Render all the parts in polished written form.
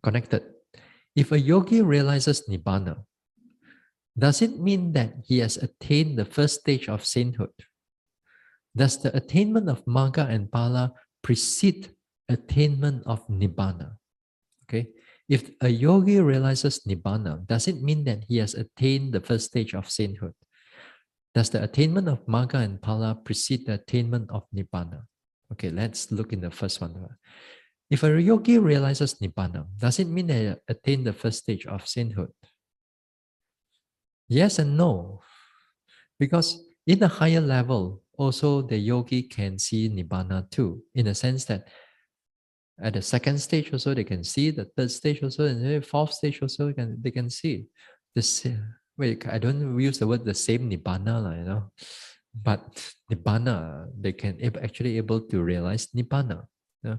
connected. If a yogi realizes Nibbāna, does it mean that he has attained the first stage of sainthood? Does the attainment of Magga and Phala precede attainment of Nibbāna? Okay. If a yogi realizes Nibbāna, does it mean that he has attained the first stage of sainthood? Does the attainment of Magga and Phala precede the attainment of Nibbāna? Okay, let's look in the first one. If a yogi realizes Nibbāna, does it mean that he attained the first stage of sainthood? Yes and no. Because in a higher level, also the yogi can see Nibbāna too, in the sense that at the second stage also they can see, the third stage also, and the fourth stage also they can see. Wait, I don't use the word the same Nibbāna, but Nibbāna, they can actually able to realize Nibbāna. Yeah?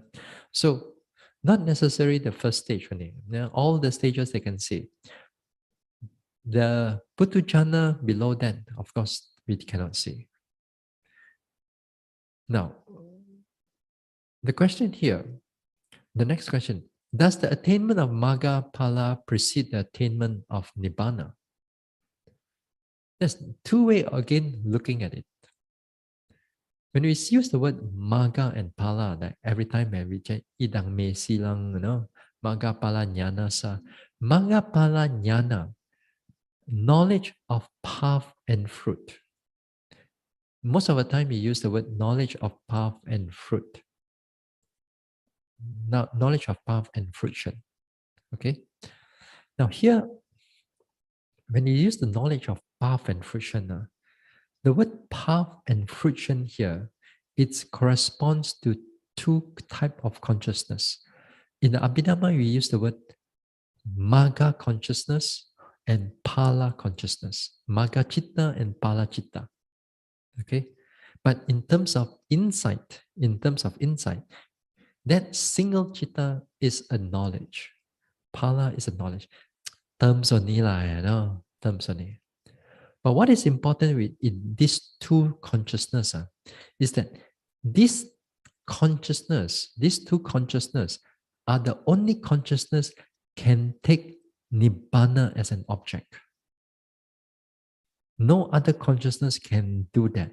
So not necessarily the first stage only. Yeah? All the stages they can see. The Putujana below that, of course, we cannot see. Now, the question here, the next question, does the attainment of Magga Phala precede the attainment of Nibbāna? There's two ways again looking at it. When we use the word Magga and Phala, like every time we say idang me silang, Magga Phala Jnana sa. Magga Phala Jnana, knowledge of path and fruit. Most of the time we use the word knowledge of path and fruit. Now, knowledge of path and fruition. Okay. Now here, when you use the knowledge of path and fruition, the word path and fruition here, it corresponds to two types of consciousness. In the Abhidhamma, we use the word Magga consciousness and Phala consciousness. Magga Chitta and Phala Chitta. Okay? But in terms of insight, that single Chitta is a knowledge. Phala is a knowledge. Terms only lah, terms only. But what is important in these two consciousness is that these two consciousness are the only consciousness can take Nibbāna as an object. No other consciousness can do that.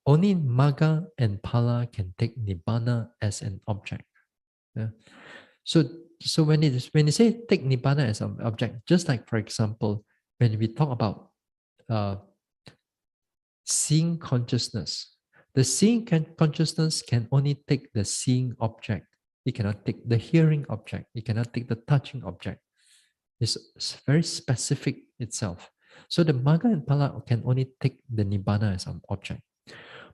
Only Magga and Phala can take Nibbāna as an object. So when you say take Nibbāna as an object, just like for example, when we talk about seeing consciousness, the seeing consciousness can only take the seeing object. It cannot take the hearing object. It cannot take the touching object. It's very specific itself. So the Magga and Phala can only take the Nibbāna as an object.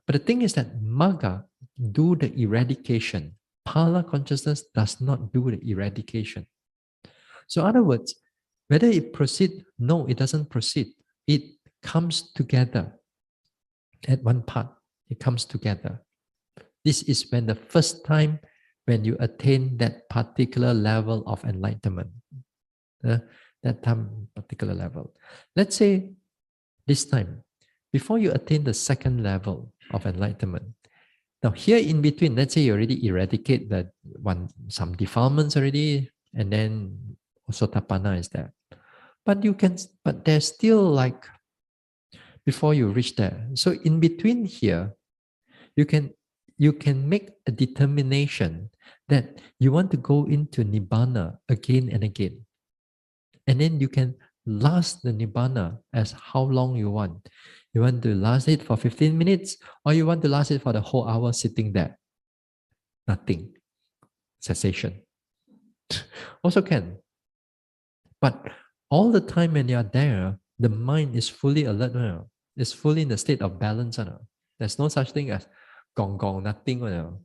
But the thing is that Magga do the eradication. Phala consciousness does not do the eradication. So in other words, whether it proceeds, no, it doesn't proceed. It comes together at one part. It comes together. This is when the first time when you attain that particular level of enlightenment. That time, particular level. Let's say this time, before you attain the second level of enlightenment, now here in between, let's say you already eradicate some defilements already, and then Sotapanna is there. But there's still like before you reach there. So in between here, you can make a determination that you want to go into Nibbāna again and again. And then you can last the Nibbāna as how long you want. You want to last it for 15 minutes or you want to last it for the whole hour sitting there. Nothing. Cessation. Also can. But all the time when you are there, the mind is fully alert. It's fully in the state of balance. There's no such thing as gong gong, nothing.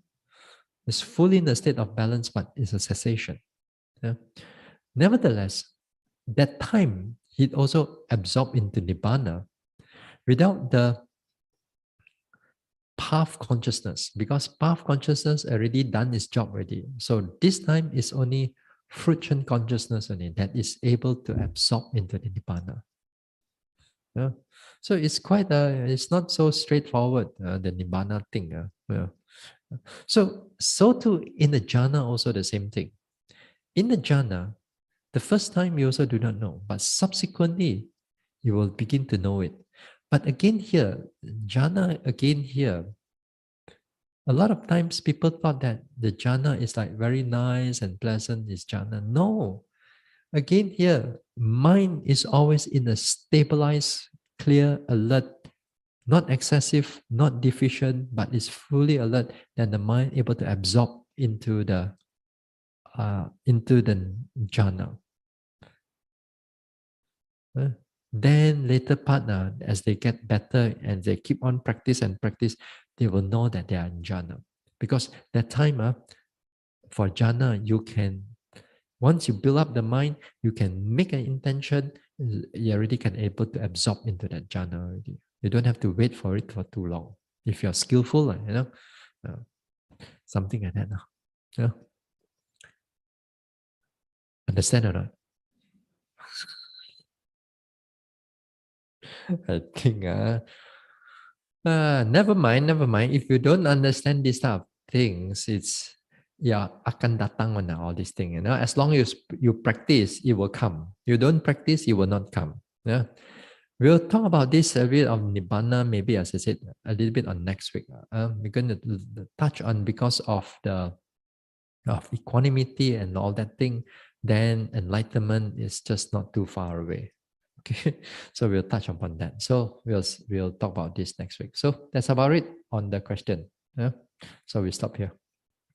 It's fully in the state of balance, but it's a cessation. Nevertheless, that time, it also absorbed into Nibbāna without the path consciousness, because path consciousness already done its job already. So this time is only fruition consciousness only that is able to absorb into the Nibbāna. So it's quite it's not so straightforward, the Nibbāna thing. So too in the jhana also the same thing. In the jhana, the first time you also do not know, but subsequently you will begin to know it. But again here, jhana again here, a lot of times people thought that the jhana is like very nice and pleasant is jhana. No. Again here, mind is always in a stabilized, clear, alert, not excessive, not deficient, but is fully alert, then the mind able to absorb into the jhana. Then later part, as they get better and they keep on practice and practice, they will know that they are in jhana. Because that time, for jhana, you can, once you build up the mind, you can make an intention, you already can able to absorb into that jhana already. You don't have to wait for it for too long. If you're skillful, something like that. Yeah. Understand or not? I think never mind. If you don't understand these type of things, it's akan datang mana all these things. As long as you practice, it will come. You don't practice, it will not come. Yeah. We'll talk about this a bit of Nibbāna, maybe as I said, a little bit on next week. We're going to touch on because of the of equanimity and all that thing, then enlightenment is just not too far away. Okay, so we'll touch upon that. So we'll talk about this next week. So that's about it on the question. Yeah. So we stop here.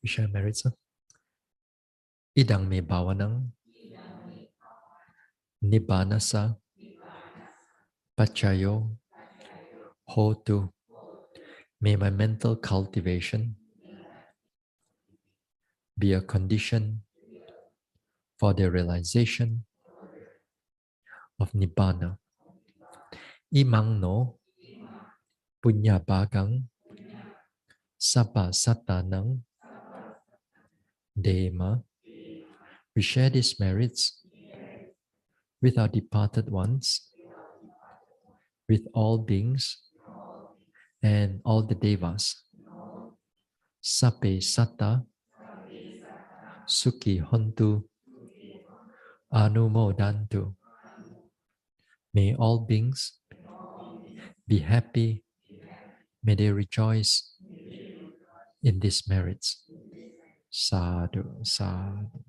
We share merits. Idang me bhavanang Nibbānasa pachayo hotu. May my mental cultivation be a condition for the realization of Nibbāna. Imang no punya bhagang sabba satanang dema. We share these merits with our departed ones, with all beings and all the devas. Sape satta sukhi hontu anumodantu. May all beings be happy. May they rejoice in these merits. Sadhu, sadhu.